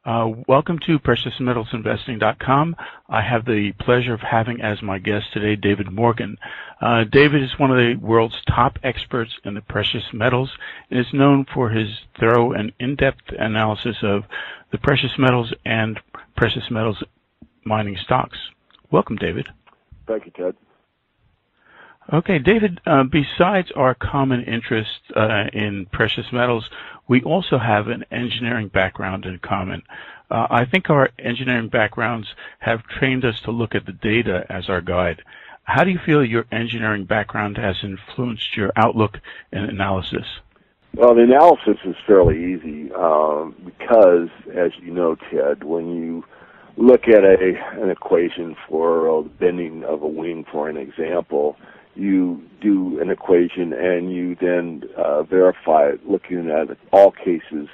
Welcome to PreciousMetalsInvesting.com. I have the pleasure of having as my guest today David Morgan. David is one of the world's top experts in the precious metals and is known for his thorough and in-depth analysis of the precious metals and precious metals mining stocks. Welcome, David. Thank you, Ted. Okay, David, besides our common interest in precious metals, we also have an engineering background in common. I think our engineering backgrounds have trained us to look at the data as our guide. How do you feel your engineering background has influenced your outlook and analysis? Well, the analysis is fairly easy because, as you know, Ted, when you look at an equation for the bending of a wing, for an example, you do an equation and you then verify it looking at all cases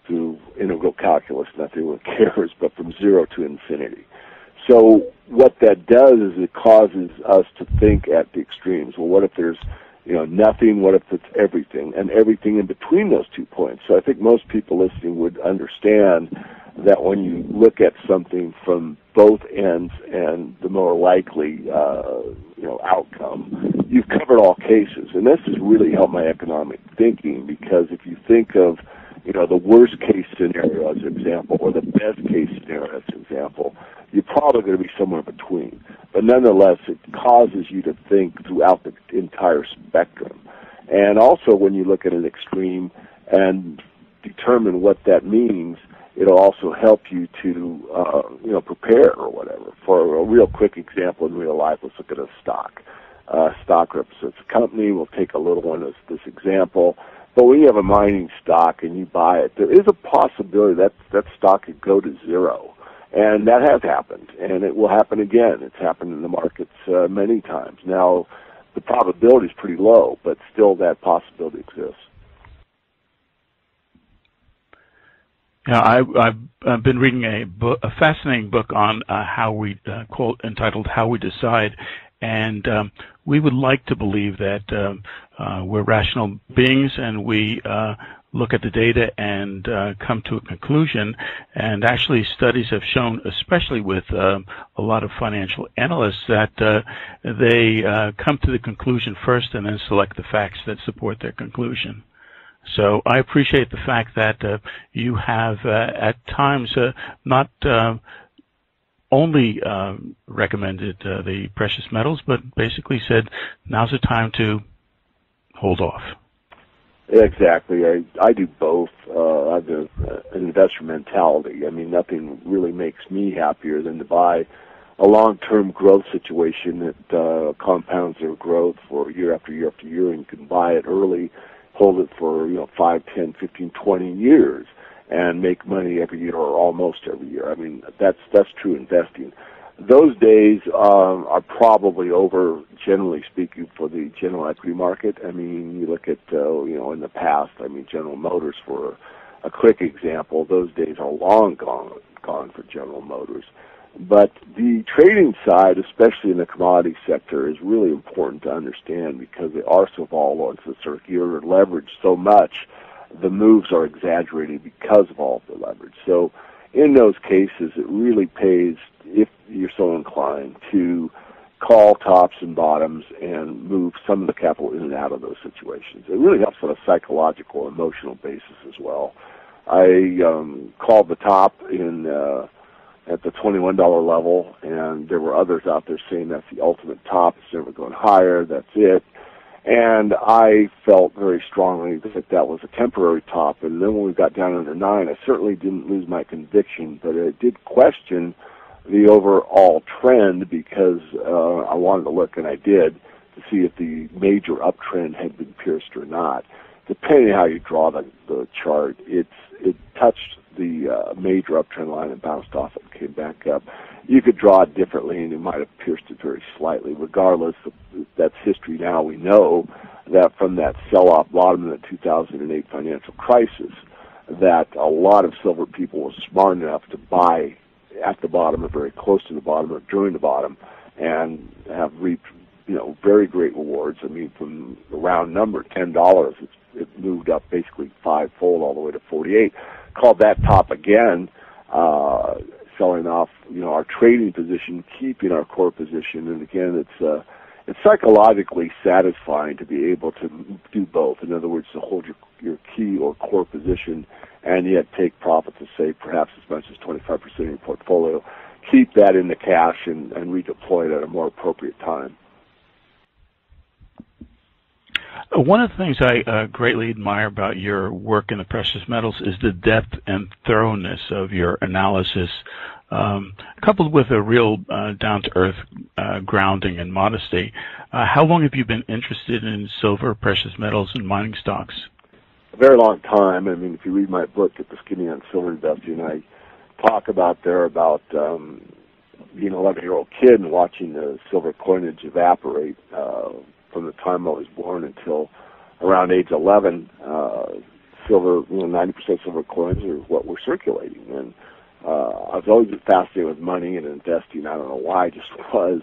through integral calculus, not that anyone cares, but from 0 to infinity. So what that does is it causes us to think at the extremes. Well, what if there's nothing? What if it's everything? And everything in between those 2 points. So I think most people listening would understand that when you look at something from both ends and the more likely outcome, you've covered all cases. And this has really helped my economic thinking, because if you think of the worst case scenario as an example, or the best case scenario as an example, you're probably going to be somewhere between. But nonetheless, it causes you to think throughout the entire spectrum. And also, when you look at an extreme and determine what that means, it'll also help you to, prepare or whatever. For a real quick example in real life, let's look at a stock. Stock represents a company. We'll take a little one as this example. But when you have a mining stock and you buy it, there is a possibility that that stock could go to zero. And that has happened, and it will happen again. It's happened in the markets many times. Now, the probability is pretty low, but still that possibility exists. Yeah, I've been reading a fascinating book on how we, quote, entitled How We Decide, and we would like to believe that we're rational beings and we look at the data and come to a conclusion. And actually studies have shown, especially with a lot of financial analysts, that they come to the conclusion first and then select the facts that support their conclusion. So I appreciate the fact that you have at times not only recommended the precious metals, but basically said now's the time to hold off. Exactly. I do both. I have an investor mentality. I mean, nothing really makes me happier than to buy a long-term growth situation that compounds their growth for year after year after year, and you can buy it early, hold it for 5, 10, 15, 20 years, and make money every year or almost every year. I mean, that's true investing. Those days are probably over, generally speaking, for the general equity market. I mean, you look at, in the past, General Motors, for a quick example, those days are long gone for General Motors. But the trading side, especially in the commodity sector, is really important to understand, because they are so volatile and since they're geared or leveraged so much, the moves are exaggerated because of all of the leverage. So in those cases, it really pays, if you're so inclined, to call tops and bottoms and move some of the capital in and out of those situations. It really helps on a psychological, emotional basis as well. I called the top at the $21 level, and there were others out there saying that's the ultimate top. It's never going higher. That's it. And I felt very strongly that that was a temporary top. And then when we got down under 9, I certainly didn't lose my conviction, but I did question the overall trend, because I wanted to look, and I did, to see if the major uptrend had been pierced or not. Depending on how you draw the chart, it touched the major uptrend line and bounced off it and came back up. You could draw it differently, and it might have pierced it very slightly. Regardless, that's history now. We know that from that sell-off bottom in the 2008 financial crisis, that a lot of silver people were smart enough to buy at the bottom or very close to the bottom or during the bottom, and have reaped very great rewards. I mean, from the round number, $10, it moved up basically five-fold all the way to 48. Called that top again selling off, our trading position, keeping our core position. And again, it's psychologically satisfying to be able to do both. In other words, to hold your key or core position and yet take profits of, say, perhaps as much as 25% of your portfolio, keep that in the cash and redeploy it at a more appropriate time. One of the things I greatly admire about your work in the precious metals is the depth and thoroughness of your analysis, coupled with a real down-to-earth grounding and modesty. How long have you been interested in silver, precious metals, and mining stocks? A very long time. I mean, if you read my book, Get the Skinny on Silver Investing, I talk about being an 11-year-old kid and watching the silver coinage evaporate from the time I was born until around age 11. Silver, 90% silver coins are what we're circulating. And I've always been fascinated with money and investing. I don't know why, I just was.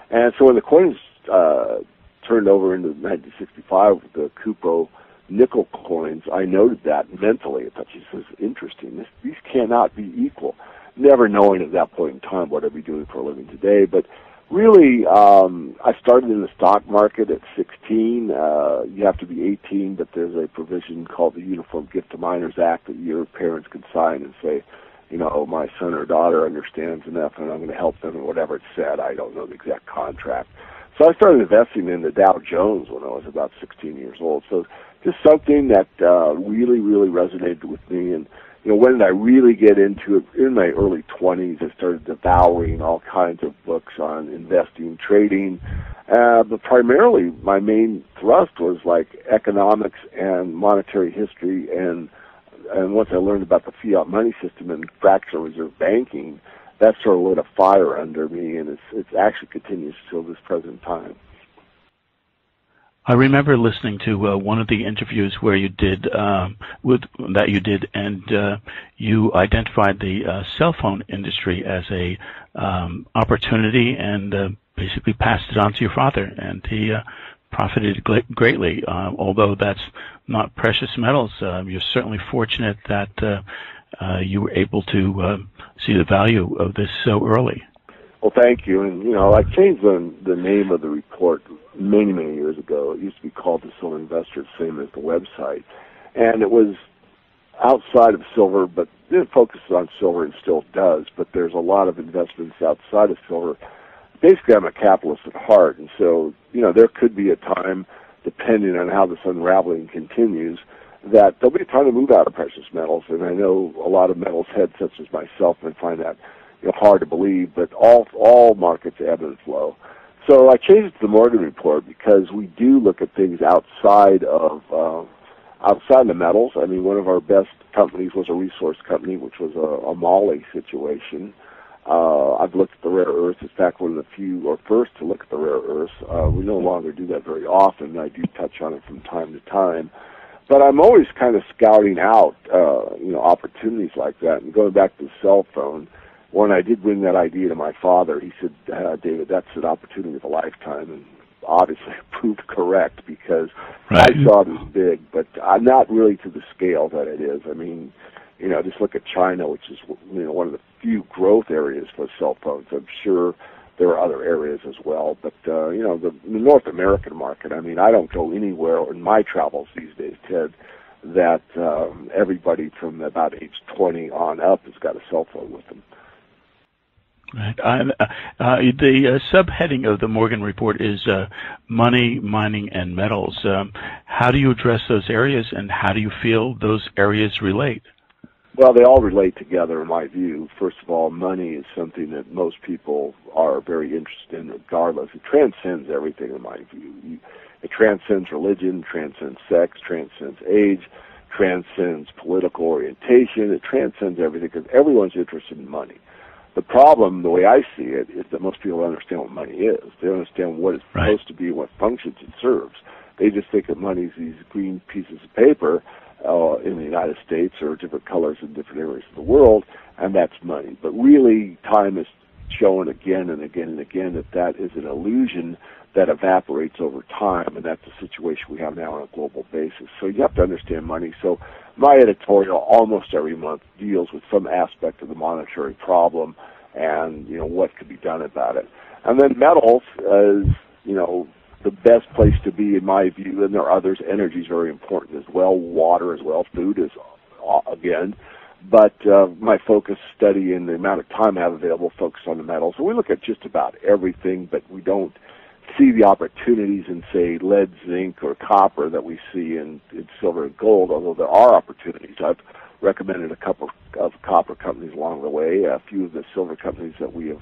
And so when the coins turned over into 1965 with the Cupo nickel coins, I noted that mentally. I thought, this is interesting. These cannot be equal. Never knowing at that point in time what I'd be doing for a living today. But really, I started in the stock market at 16. You have to be 18, but there's a provision called the Uniform Gift to Minors Act that your parents can sign and say, my son or daughter understands enough and I'm going to help them, or whatever it said. I don't know the exact contract. So I started investing in the Dow Jones when I was about 16 years old. So just something that really, really resonated with me. And when did I really get into it? In my early 20s, I started devouring all kinds of books on investing, trading. But primarily, my main thrust was like economics and monetary history. And once I learned about the fiat money system and fractional reserve banking, that sort of lit a fire under me, and it actually continues till this present time. I remember listening to one of the interviews where you did and you identified the cell phone industry as a opportunity and basically passed it on to your father, and he profited greatly. Although that's not precious metals, you're certainly fortunate that you were able to see the value of this so early. Well, thank you. And, I changed the name of the report many, many years ago. It used to be called The Silver Investor, same as the website. And it was outside of silver, but it focuses on silver and still does. But there's a lot of investments outside of silver. Basically, I'm a capitalist at heart. And so, there could be a time, depending on how this unraveling continues, that there'll be a time to move out of precious metals. And I know a lot of metals heads, such as myself, may find that hard to believe, but all markets ebb and flow. So I changed it to the Morgan Report because we do look at things outside of the metals. I mean, one of our best companies was a resource company, which was a moly situation. I've looked at the rare earths. In fact, one of the few or first to look at the rare earths. We no longer do that very often. I do touch on it from time to time. But I'm always kind of scouting out, opportunities like that. And going back to the cell phone, when I did bring that idea to my father, he said, David, that's an opportunity of a lifetime. And obviously proved correct because I saw it as big, but not really to the scale that it is. I mean, just look at China, which is, one of the few growth areas for cell phones. I'm sure there are other areas as well. But, the North American market, I mean, I don't go anywhere in my travels these days, Ted, that everybody from about age 20 on up has got a cell phone with them. Right. The subheading of the Morgan Report is money, mining, and metals. How do you address those areas, and how do you feel those areas relate? Well, they all relate together, in my view. First of all, money is something that most people are very interested in regardless. It transcends everything, in my view. It transcends religion, transcends sex, transcends age, transcends political orientation. It transcends everything because everyone's interested in money. The problem, the way I see it, is that most people don't understand what money is. They don't understand what it's supposed to be and what functions it serves. They just think that money is these green pieces of paper in the United States or different colors in different areas of the world, and that's money. But really, time is shown again and again and again that is an illusion that evaporates over time, and that's the situation we have now on a global basis. So you have to understand money. So my editorial almost every month deals with some aspect of the monetary problem and, what could be done about it. And then metals is, the best place to be in my view, and there are others. Energy is very important as well, water as well, food is, again. But my focus study and the amount of time I have available focus on the metals. So we look at just about everything, but we don't see the opportunities in, say, lead, zinc, or copper that we see in silver and gold, although there are opportunities. I've recommended a couple of copper companies along the way. A few of the silver companies that we have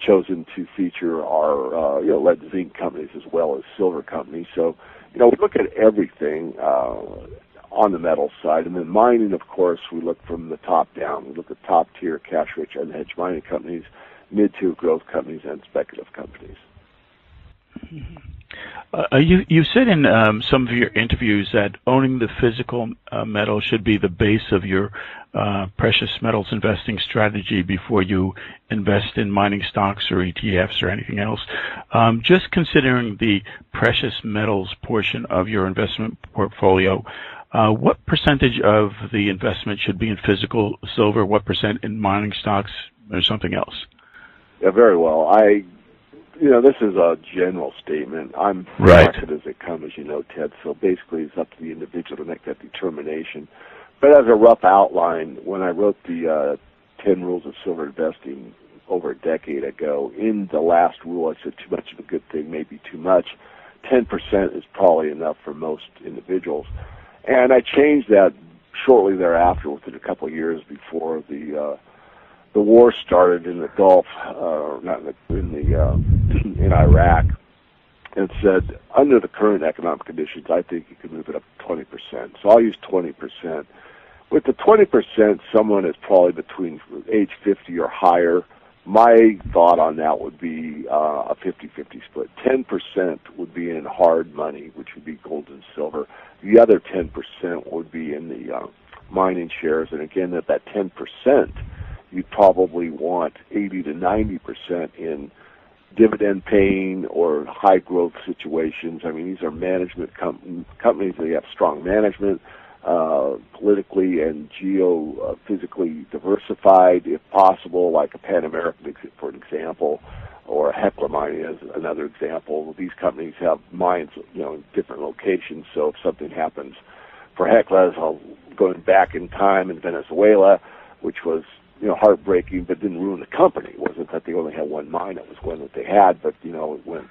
chosen to feature are lead, zinc companies as well as silver companies. So, we look at everything on the metal side. And then mining, of course, we look from the top down. We look at top-tier, cash-rich, unhedged mining companies, mid-tier growth companies, and speculative companies. You said in some of your interviews that owning the physical metal should be the base of your precious metals investing strategy before you invest in mining stocks or ETFs or anything else. Just considering the precious metals portion of your investment portfolio, what percentage of the investment should be in physical silver? What percent in mining stocks or something else? Yeah, very well. This is a general statement. I'm right. market as they come, as you know, Ted. So basically, it's up to the individual to make that determination. But as a rough outline, when I wrote the 10 Rules of Silver Investing over a decade ago, in the last rule, I said too much of a good thing may be too much. 10% is probably enough for most individuals. And I changed that shortly thereafter, within a couple of years before the war started in the Gulf, in Iraq, and said, under the current economic conditions, I think you can move it up to 20%. So I'll use 20%. With the 20%, someone is probably between age 50 or higher. My thought on that would be a 50-50 split. 10% would be in hard money, which would be gold and silver. The other 10% would be in the mining shares. And again, at that 10%, you'd probably want 80 to 90% in dividend-paying or high-growth situations. I mean, these are management companies that have strong management, politically and geophysically diversified, if possible, like a Pan American, for an example, or a Hecla Mining is another example. These companies have mines, in different locations. So if something happens for Hecla, going back in time in Venezuela, which was heartbreaking, but didn't ruin the company. It wasn't that they only had one mine; it was one that they had. But it went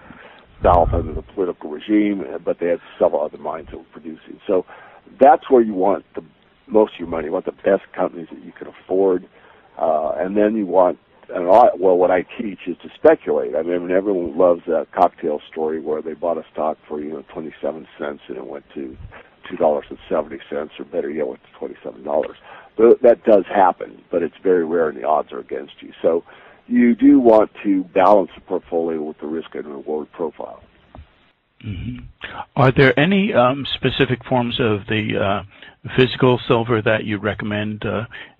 south under the political regime. But they had several other mines that were producing. So that's where you want the most of your money. You want the best companies that you can afford, and then you want. What I teach is to speculate. I mean, everyone loves that cocktail story where they bought a stock for 27 cents and it went to $2.70, or better yet, went to $27. That does happen, but it's very rare, and the odds are against you. So you do want to balance the portfolio with the risk and reward profile. Mm-hmm. Are there any specific forms of the physical silver that you recommend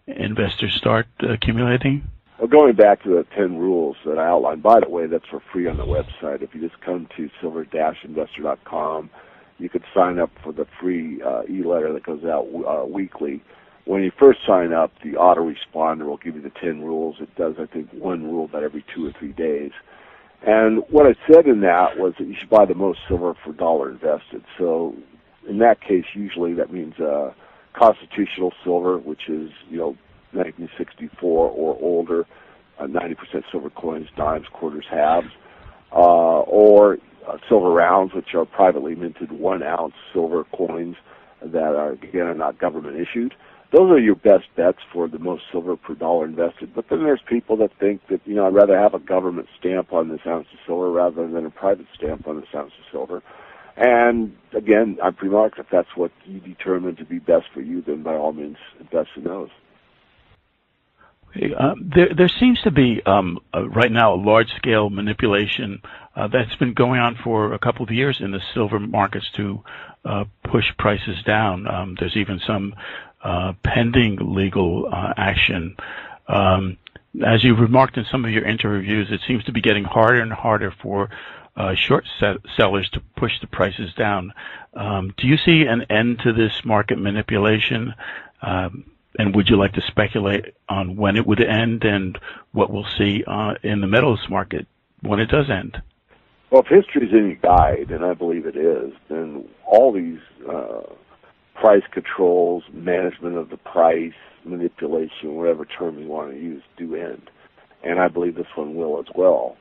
investors start accumulating? Well, going back to the 10 rules that I outlined, by the way, that's for free on the website. If you just come to silver-investor.com, you could sign up for the free e-letter that goes out weekly. When you first sign up, the autoresponder will give you the 10 rules. It does, I think, one rule about every 2 or 3 days. And what I said in that was that you should buy the most silver per dollar invested. So in that case, usually that means constitutional silver, which is, 1964 or older, 90% silver coins, dimes, quarters, halves, or silver rounds, which are privately minted 1-ounce silver coins that are, again, are not government issued. Those are your best bets for the most silver per dollar invested. But then there's people that think that, I'd rather have a government stamp on this ounce of silver rather than a private stamp on this ounce of silver. And again, I remark, if that's what you determine to be best for you, then by all means, invest in those. There seems to be right now a large-scale manipulation that's been going on for a couple of years in the silver markets to push prices down. There's even some pending legal action As you've remarked in some of your interviews, it seems to be getting harder and harder for short sellers to push the prices down. Do you see an end to this market manipulation? And would you like to speculate on when it would end and what we'll see in the metals market when it does end? Well, if history is any guide, and I believe it is, then all these price controls, management of the price, manipulation, whatever term you want to use, do end. And I believe this one will as well.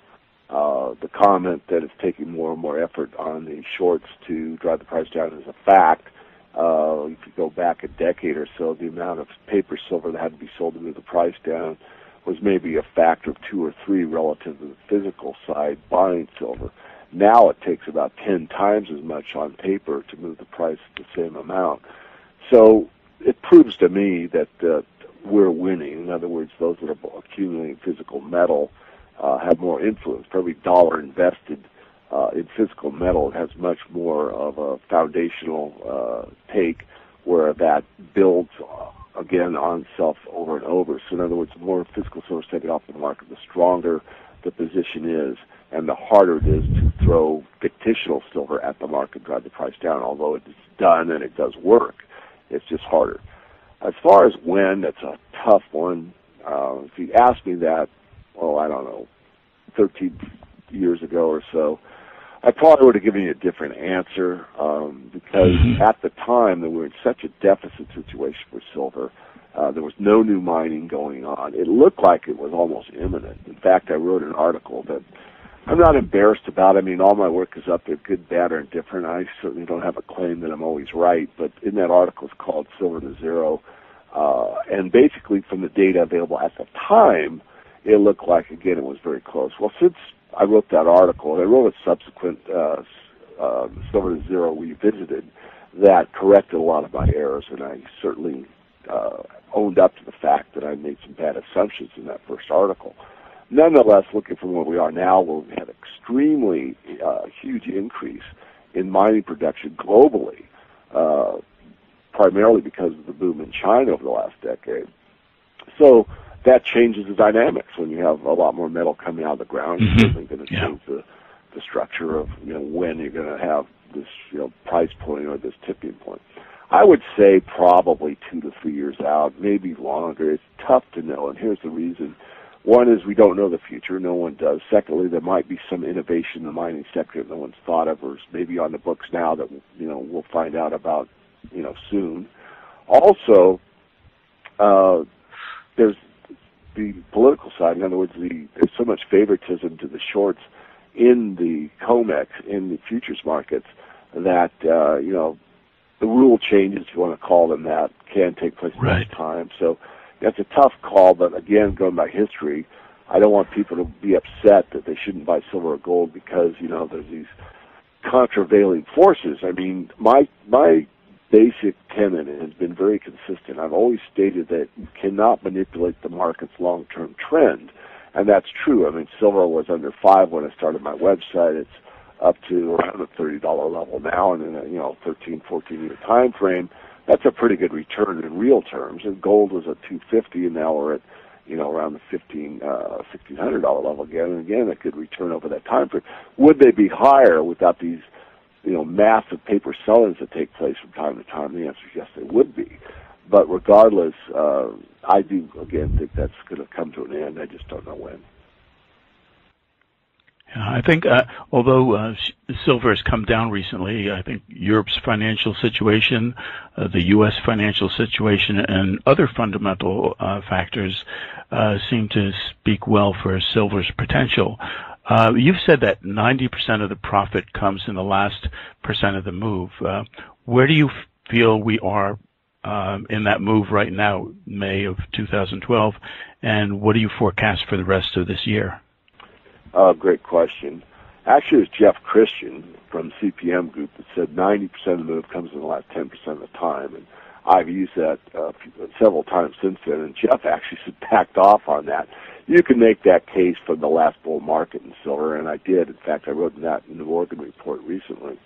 The comment that it's taking more and more effort on the shorts to drive the price down is a fact. If you go back a decade or so, the amount of paper silver that had to be sold to move the price down was maybe a factor of 2 or 3 relative to the physical side buying silver. Now it takes about 10 times as much on paper to move the price the same amount. So it proves to me that we're winning. In other words, those that are accumulating physical metal have more influence. For every dollar invested in physical metal, it has much more of a foundational take where that builds again on itself over and over. So in other words, the more physical silver is taken off the market, the stronger the position is, and the harder it is to throw fictional silver at the market, drive the price down. Although it's done and it does work, it's just harder. As far as when, that's a tough one. If you asked me that, well, I don't know, 13 years ago or so, I probably would have given you a different answer because at the time that we were in such a deficit situation for silver. There was no new mining going on. It looked like it was almost imminent. In fact, I wrote an article that I'm not embarrassed about. I mean, all my work is up there, good, bad, or indifferent. I certainly don't have a claim that I'm always right, but in that article it's called Silver to Zero. And basically from the data available at the time, it looked like, again, it was very close. Well, since I wrote that article, and I wrote a subsequent Silver to Zero Revisited that corrected a lot of my errors, and I certainly owned up to the fact that I made some bad assumptions in that first article. Nonetheless, looking from where we are now, where we've had extremely huge increase in mining production globally, primarily because of the boom in China over the last decade. So that changes the dynamics when you have a lot more metal coming out of the ground. It's certainly going to change the structure of when you're going to have this price point or this tipping point. I would say probably 2 to 3 years out, maybe longer. It's tough to know, and here's the reason. One is we don't know the future. No one does. Secondly, there might be some innovation in the mining sector that no one's thought of or is maybe on the books now that we'll find out about soon. Also, there's the political side. In other words, there's so much favoritism to the shorts in the COMEX, in the futures markets, that the rule changes, if you want to call them that, can take place at that time. So that's a tough call, but again, going by history, I don't want people to be upset that they shouldn't buy silver or gold because, there's these contravailing forces. I mean, my basic tenet has been very consistent. I've always stated that you cannot manipulate the market's long-term trend, and that's true. I mean, silver was under 5 when I started my website. It's up to around the $30 level now, and in a 13, 14-year time frame, that's a pretty good return in real terms. And gold was at $250, and now we're at around the $1,600 level again, and again a good return over that time frame. Would they be higher without these massive paper sellings that take place from time to time? The answer is yes, they would be. But regardless, I do again think that's going to come to an end. I just don't know when. I think although silver has come down recently, I think Europe's financial situation, the U.S. financial situation, and other fundamental factors seem to speak well for silver's potential. You've said that 90% of the profit comes in the last percent of the move. Where do you feel we are in that move right now, May of 2012, and what do you forecast for the rest of this year? Great question. Actually, it was Jeff Christian from CPM Group that said 90% of the move comes in the last 10% of the time, and I've used that several times since then, and Jeff actually backed off on that. You can make that case for the last bull market in silver, and I did. In fact, I wrote that in the Morgan report recently.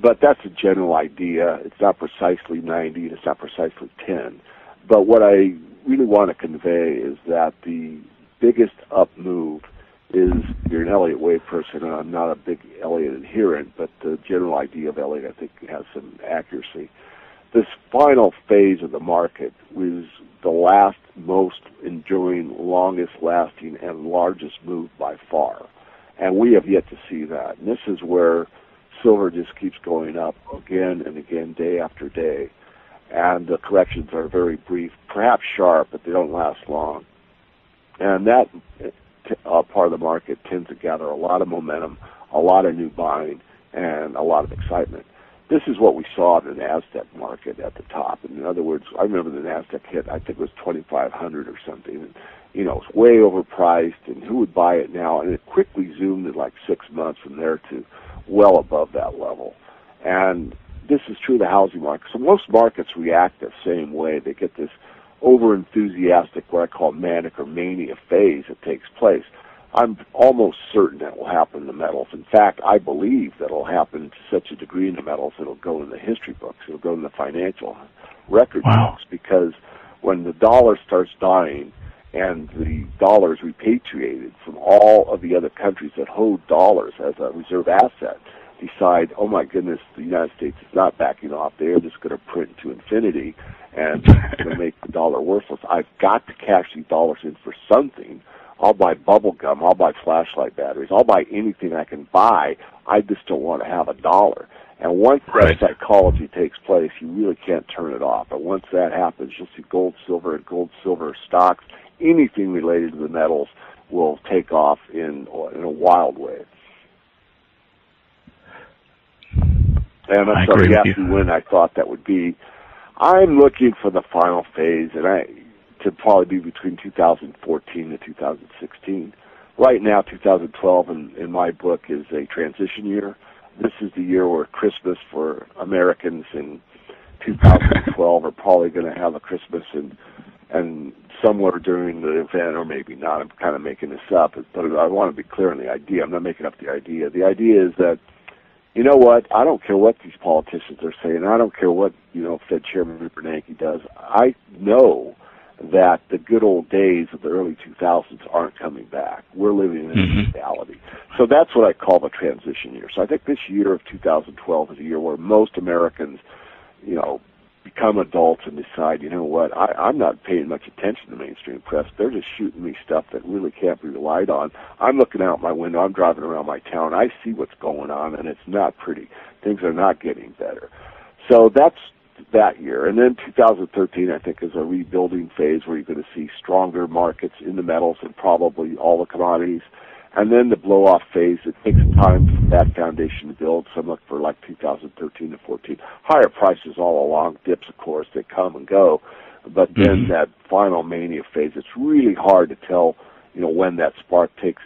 But that's a general idea. It's not precisely 90, and it's not precisely 10. But what I really want to convey is that the biggest up move is, you're an Elliott Wave person, and I'm not a big Elliott adherent, but the general idea of Elliott, I think, has some accuracy. This final phase of the market was the last, most enduring, longest lasting, and largest move by far. And we have yet to see that. And this is where silver just keeps going up again and again, day after day. And the corrections are very brief, perhaps sharp, but they don't last long. And that part of the market tends to gather a lot of momentum, a lot of new buying, and a lot of excitement. This is what we saw in the NASDAQ market at the top. And in other words, I remember the NASDAQ hit, I think it was 2,500 or something. And, it's way overpriced, and who would buy it now? And it quickly zoomed in like 6 months from there to well above that level. And this is true of the housing market. So most markets react the same way. They get this over-enthusiastic, what I call manic or mania phase that takes place. I'm almost certain that will happen in the metals. In fact, I believe that will happen to such a degree in the metals it'll go in the history books. It'll go in the financial record books, because when the dollar starts dying and the dollar is repatriated from all of the other countries that hold dollars as a reserve asset, decide, oh my goodness, the United States is not backing off. They're just going to print to infinity and going to make the dollar worthless. I've got to cash these dollars in for something. I'll buy bubble gum. I'll buy flashlight batteries. I'll buy anything I can buy. I just don't want to have a dollar. And once that psychology takes place, you really can't turn it off. And once that happens, you'll see gold, silver, and gold, silver stocks, anything related to the metals will take off in a wild way. And I'm sorry, you asked me when I thought that would be. I'm looking for the final phase, and to probably be between 2014 and 2016. Right now, 2012 in my book is a transition year. This is the year where Christmas for Americans in 2012 are probably going to have a Christmas and somewhere during the event, or maybe not. I'm kind of making this up, but I want to be clear on the idea. I'm not making up the idea. The idea is that, you know what, I don't care what these politicians are saying. I don't care what, Fed Chairman Bernanke does. I know that the good old days of the early 2000s aren't coming back. We're living in a reality. So that's what I call the transition year. So I think this year of 2012 is a year where most Americans, become adults and decide, you know what, I'm not paying much attention to the mainstream press. They're just shooting me stuff that really can't be relied on. I'm looking out my window. I'm driving around my town. I see what's going on, and it's not pretty. Things are not getting better. So that's that year. And then 2013, I think, is a rebuilding phase where you're going to see stronger markets in the metals and probably all the commodities. And then the blow-off phase, it takes time for that foundation to build. So I'm looking for like 2013 to 14. Higher prices all along. Dips, of course, they come and go. But then that final mania phase, it's really hard to tell, when that spark takes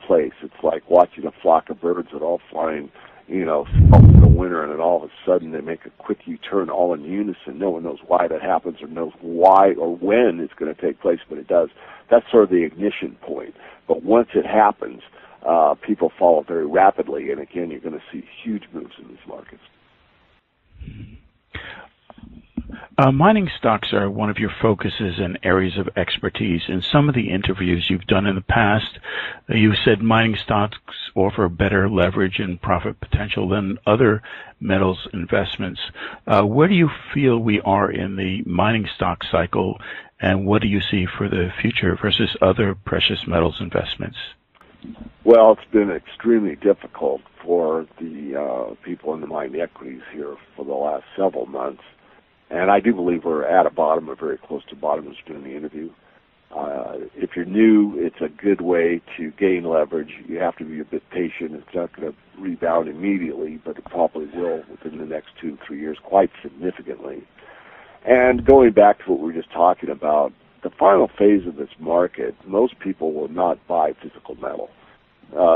place. It's like watching a flock of birds that all flying, up in the winter, and then all of a sudden they make a quick U-turn all in unison. No one knows why that happens or knows why or when it's going to take place, but it does. That's sort of the ignition point. But once it happens, people follow very rapidly, and again, you're going to see huge moves in these markets. Mining stocks are one of your focuses and areas of expertise. In some of the interviews you've done in the past, you said mining stocks offer better leverage and profit potential than other metals investments. Where do you feel we are in the mining stock cycle, and what do you see for the future versus other precious metals investments? Well, it's been extremely difficult for the people in the mining equities here for the last several months. And I do believe we're at a bottom, or very close to bottom, as we're doing the interview. If you're new, it's a good way to gain leverage. You have to be a bit patient. It's not going to rebound immediately, but it probably will within the next 2 to 3 years quite significantly. And going back to what we were just talking about, the final phase of this market, most people will not buy physical metal.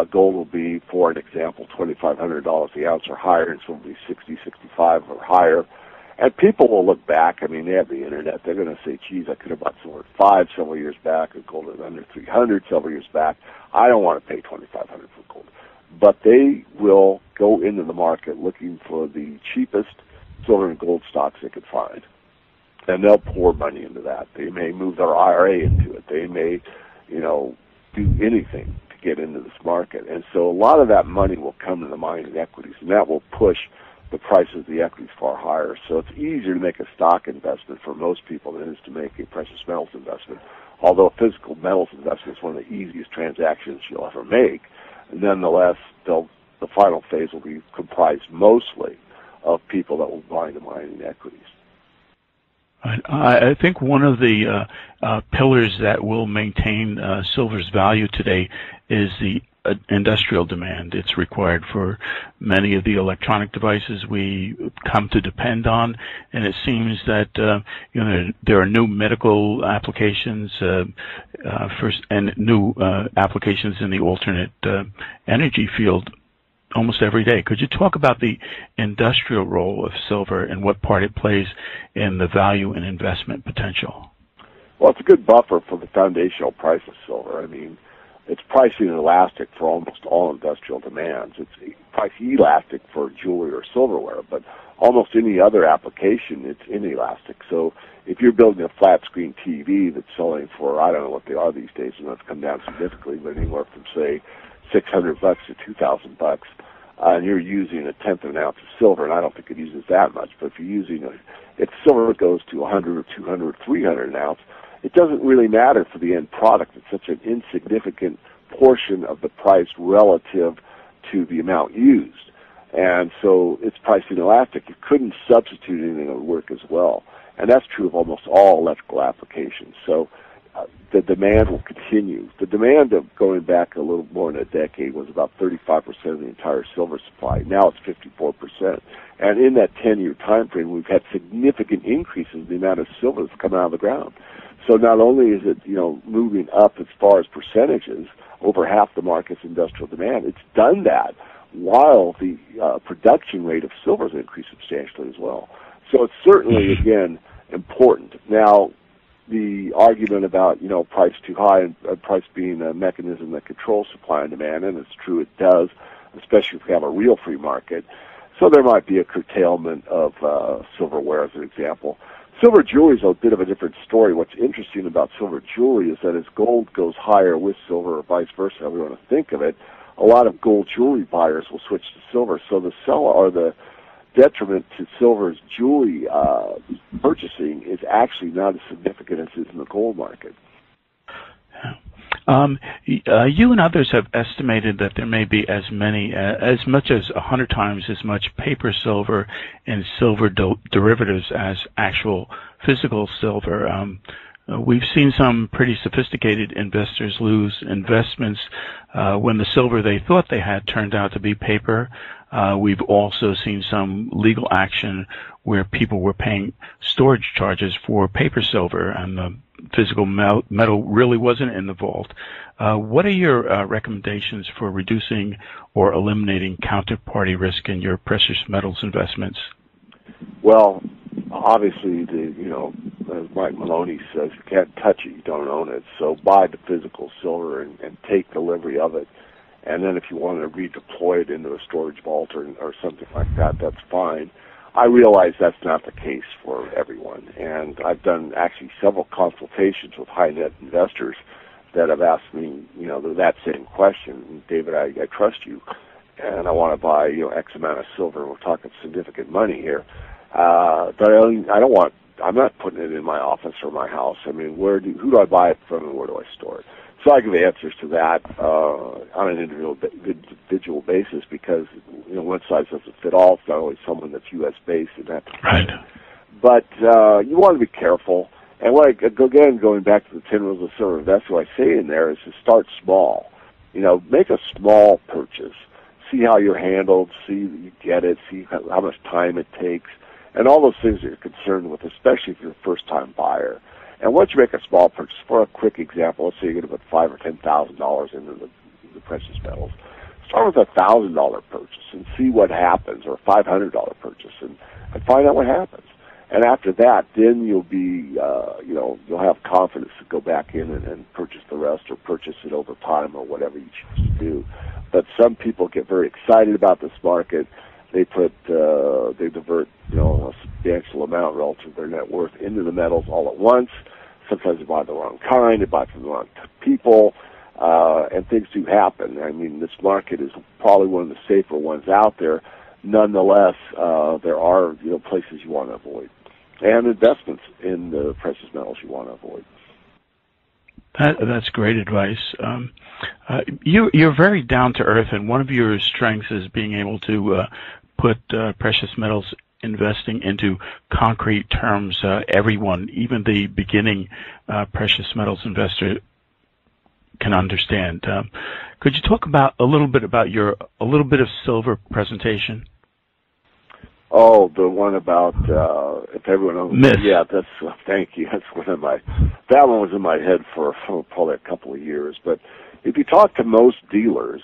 Gold will be, for an example, $2,500 the ounce or higher, and so will be 60, 65 or higher. And people will look back. I mean, they have the internet. They're going to say, geez, I could have bought silver at 5 several years back, or gold at under 300 several years back. I don't want to pay $2,500 for gold. But they will go into the market looking for the cheapest silver and gold stocks they could find. and they'll pour money into that. They may move their IRA into it. They may, do anything to get into this market. And so a lot of that money will come to the mining equities, and that will push the prices of the equities far higher. So it's easier to make a stock investment for most people than it is to make a precious metals investment. Although a physical metals investment is one of the easiest transactions you'll ever make, nonetheless, the final phase will be comprised mostly of people that will buy the mining equities. I think one of the pillars that will maintain silver's value today is the industrial demand. It's required for many of the electronic devices we come to depend on, and it seems that there are new medical applications and new applications in the alternate energy field almost every day. Could you talk about the industrial role of silver and what part it plays in the value and investment potential? Well, it's a good buffer for the foundational price of silver. I mean, it's pricing elastic for almost all industrial demands. It's price elastic for jewelry or silverware, but almost any other application, it's inelastic. So if you're building a flat screen TV that's selling for, I don't know what they are these days, and that's come down significantly, but anywhere from, say, $600 to $2,000, and you're using a tenth of an ounce of silver, and I don't think it uses that much, but if you're using if silver goes to 100 or 200 or 300 an ounce, it doesn't really matter for the end product. It's such an insignificant portion of the price relative to the amount used. And so it's pricing elastic. You couldn't substitute anything that would work as well. And that's true of almost all electrical applications. So the demand will continue. The demand of going back a little more than a decade was about 35% of the entire silver supply. Now it's 54%. And in that 10-year time frame, we've had significant increases in the amount of silver that's come out of the ground. So not only is it, moving up as far as percentages, over half the market's industrial demand, it's done that while the production rate of silver has increased substantially as well. So it's certainly, again, important. Now, the argument about, price too high and price being a mechanism that controls supply and demand, and it's true it does, especially if we have a real free market. So there might be a curtailment of silverware as an example. Silver jewelry is a bit of a different story. What's interesting about silver jewelry is that as gold goes higher with silver or vice versa, however you want to think of it, a lot of gold jewelry buyers will switch to silver. So the detriment to silver's jewelry purchasing is actually not as significant as it is in the gold market. You and others have estimated that there may be as much as 100 times as much paper silver and silver derivatives as actual physical silver. We've seen some pretty sophisticated investors lose investments when the silver they thought they had turned out to be paper. We've also seen some legal action where people were paying storage charges for paper silver, and the physical metal really wasn't in the vault. What are your recommendations for reducing or eliminating counterparty risk in your precious metals investments? Well, obviously, as Mike Maloney says, you can't touch it, you don't own it. So buy the physical silver and take delivery of it. And then if you want to redeploy it into a storage vault or something like that, that's fine. I realize that's not the case for everyone. And I've done actually several consultations with high-net investors that have asked me, that same question. David, I trust you, and I want to buy, X amount of silver. We're talking significant money here. But I'm not putting it in my office or my house. I mean, who do I buy it from and where do I store it? So I give answers to that on an individual basis because, one size doesn't fit all. It's not always someone that's U.S.-based and that. Right. But you want to be careful. And going back to the 10 rules of silver investing, what I say in there is to start small. Make a small purchase. See how you're handled. See that you get it. See how much time it takes. And all those things that you're concerned with, especially if you're a first-time buyer. And once you make a small purchase, for a quick example, let's say you're going to put $5,000 or $10,000 into the precious metals. Start with a $1,000 purchase and see what happens, or a $500 purchase, and find out what happens. And after that, then you'll be, you'll have confidence to go back in and purchase the rest, or purchase it over time, or whatever you choose to do. But some people get very excited about this market, they divert, a substantial amount relative to their net worth into the metals all at once. Sometimes they buy the wrong kind, they buy from the wrong people, and things do happen. I mean, this market is probably one of the safer ones out there. Nonetheless, there are, places you want to avoid, and investments in the precious metals you want to avoid. That's great advice. You're very down to earth, and one of your strengths is being able to put precious metals investing into concrete terms. Everyone, even the beginning precious metals investor, can understand. Could you talk about a little bit of silver presentation? Oh, the one about if everyone owns. Myth. Yeah, thank you. That one was in my head for probably a couple of years. But if you talk to most dealers,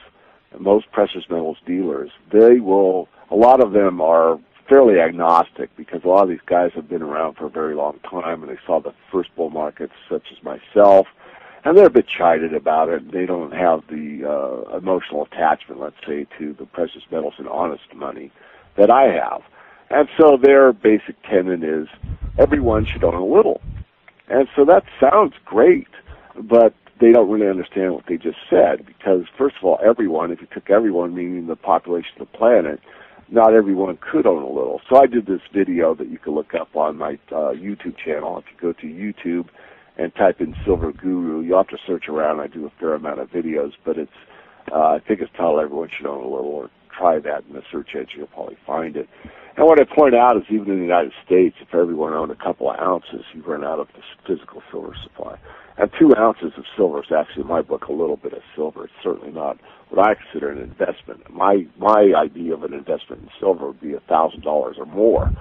most precious metals dealers, a lot of them are fairly agnostic, because a lot of these guys have been around for a very long time, and they saw the first bull markets, such as myself, and they're a bit chided about it. They don't have the emotional attachment, let's say, to the precious metals and honest money that I have. And so their basic tenet is everyone should own a little. And so that sounds great, but they don't really understand what they just said, because, first of all, everyone, if you took everyone, meaning the population of the planet, not everyone could own a little. So I did this video that you can look up on my YouTube channel. If you go to YouTube and type in Silver Guru, you'll have to search around. I do a fair amount of videos, but I think it's titled Everyone Should Own a Little, or try that in the search engine, you'll probably find it. And what I point out is, even in the United States, if everyone owned a couple of ounces, you run out of the physical silver supply. And 2 ounces of silver is actually, in my book, a little bit of silver. It's certainly not what I consider an investment. My idea of an investment in silver would be $1,000 or more.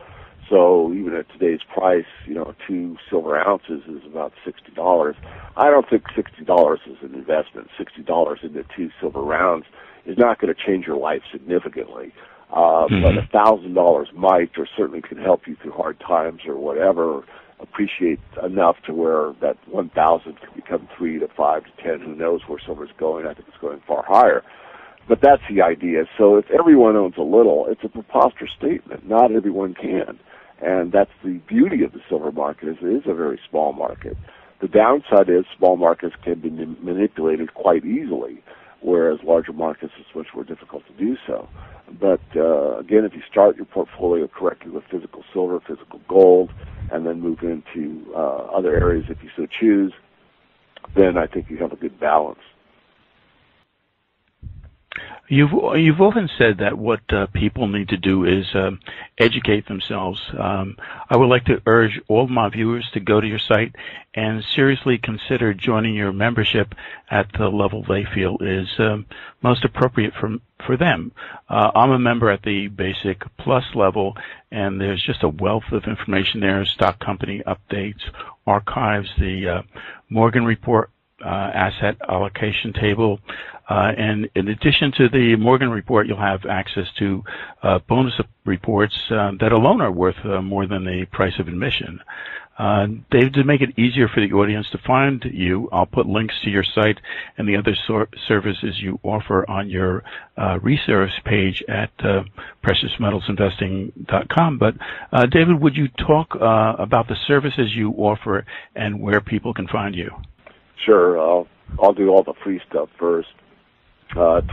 So even at today's price, 2 silver ounces is about $60. I don't think $60 is an investment. $60 into 2 silver rounds is not going to change your life significantly. But $1,000 might, or certainly could help you through hard times or whatever, appreciate enough to where that 1,000 could become 3 to 5 to 10. Who knows where silver's going? I think it's going far higher. But that's the idea. So if everyone owns a little, it's a preposterous statement. Not everyone can. And that's the beauty of the silver market, is it is a very small market. The downside is small markets can be manipulated quite easily, whereas larger markets, it's much more difficult to do so. But again, if you start your portfolio correctly with physical silver, physical gold, and then move into other areas if you so choose, then I think you have a good balance. You've often said that what people need to do is educate themselves. I would like to urge all my viewers to go to your site and seriously consider joining your membership at the level they feel is most appropriate for them. I'm a member at the Basic Plus level, and there's just a wealth of information there: stock company updates, archives, the Morgan Report, asset allocation table, and in addition to the Morgan Report, you'll have access to bonus reports that alone are worth more than the price of admission. Dave, to make it easier for the audience to find you, I'll put links to your site and the other services you offer on your resource page at preciousmetalsinvesting.com. But David, would you talk about the services you offer and where people can find you? Sure. I'll do all the free stuff first.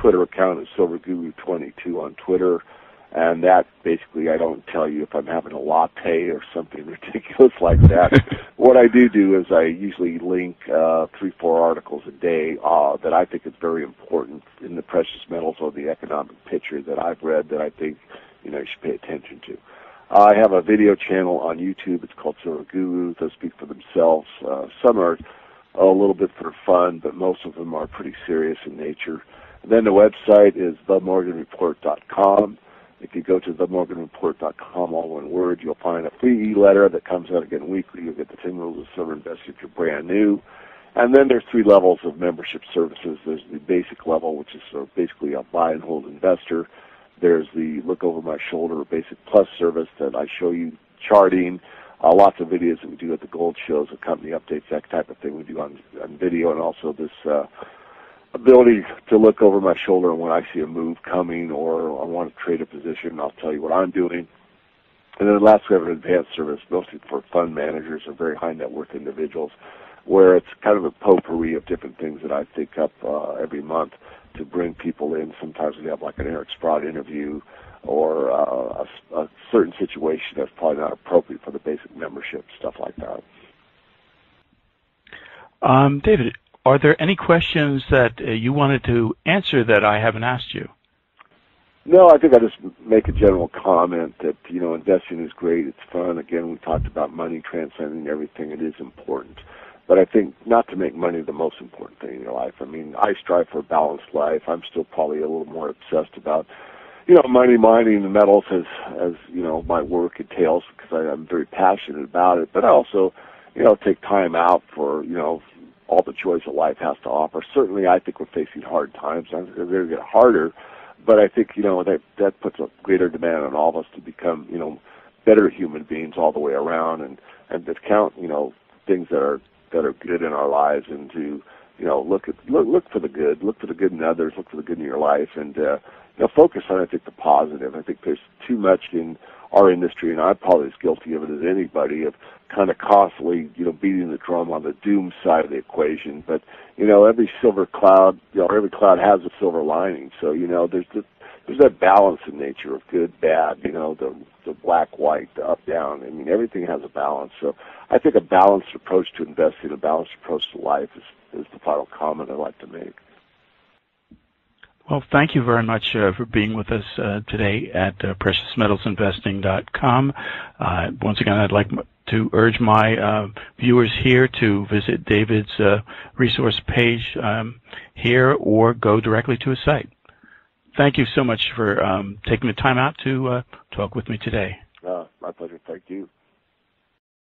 Twitter account is SilverGuru22 on Twitter, and that basically, I don't tell you if I'm having a latte or something ridiculous like that. What I do is I usually link 3-4 articles a day that I think is very important in the precious metals or the economic picture that I've read that I think you should pay attention to. I have a video channel on YouTube. It's called Silver Guru. Those speak for themselves. Some are a little bit for fun, but most of them are pretty serious in nature. And then the website is themorganreport.com. If you go to themorganreport.com, all one word, you'll find a free e-letter that comes out again weekly. You'll get the 10 Rules of Silver Investing if you're brand new. And then there's 3 levels of membership services. There's the basic level, which is basically a buy and hold investor. There's the look over my shoulder basic plus service that I show you charting, lots of videos that we do at the gold shows, the company updates, that type of thing we do on video, and also this ability to look over my shoulder when I see a move coming or I want to trade a position. I'll tell you what I'm doing. And then lastly, we have an advanced service, mostly for fund managers or very high net worth individuals, where it's kind of a potpourri of different things that I think up every month to bring people in. Sometimes we have like an Eric Sprott interview or a certain situation that's probably not appropriate for the basic membership, stuff like that. David, are there any questions that you wanted to answer that I haven't asked you? No, I think I'll just make a general comment that, investing is great. It's fun. Again, we talked about money transcending everything. It is important. But I think not to make money the most important thing in your life. I mean, I strive for a balanced life. I'm still probably a little more obsessed about, money mining and metals as my work entails, because I'm very passionate about it. But I also, take time out for, all the joys that life has to offer. Certainly, I think we're facing hard times. They're going to get harder. But I think, that puts a greater demand on all of us to become, better human beings all the way around and to count, things that are good in our lives and to, look for the good. Look for the good in others. Look for the good in your life and, focus on, I think, the positive. I think there's too much in our industry, and I'm probably as guilty of it as anybody, of kind of constantly, beating the drum on the doom side of the equation. But, every silver cloud, every cloud has a silver lining. So, there's that balance in nature of good, bad, the black, white, the up, down. I mean, everything has a balance. So I think a balanced approach to investing, a balanced approach to life is the final comment I'd like to make. Well, thank you very much for being with us today at PreciousMetalsInvesting.com. Once again, I'd like to urge my viewers here to visit David's resource page here or go directly to his site. Thank you so much for taking the time out to talk with me today. My pleasure. Thank you.